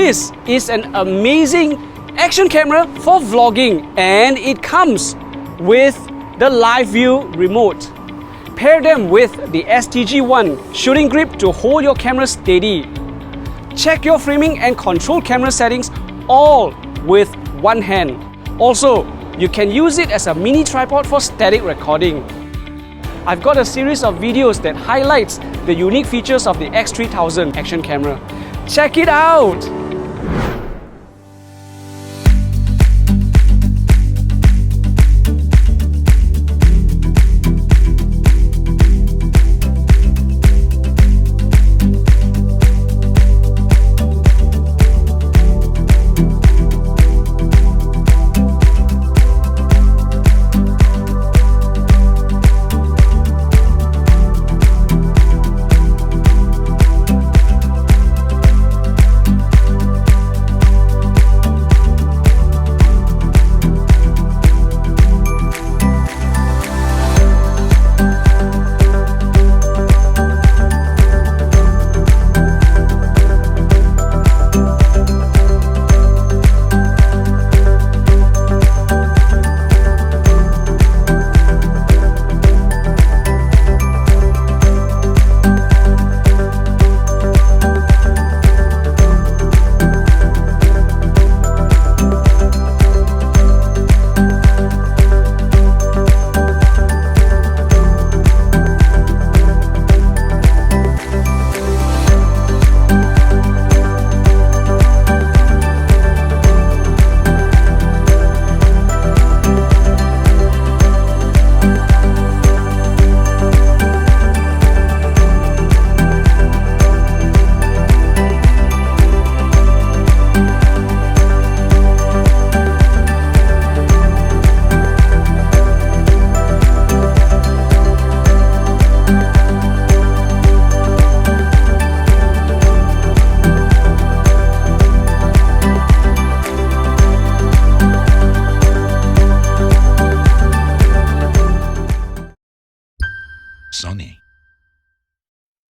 This is an amazing action camera for vlogging, and it comes with the live view remote. Pair them with the STG-1 shooting grip to hold your camera steady. Check your framing and control camera settings all with one hand. Also, you can use it as a mini tripod for static recording. I've got a series of videos that highlights the unique features of the X3000 action camera. Check it out!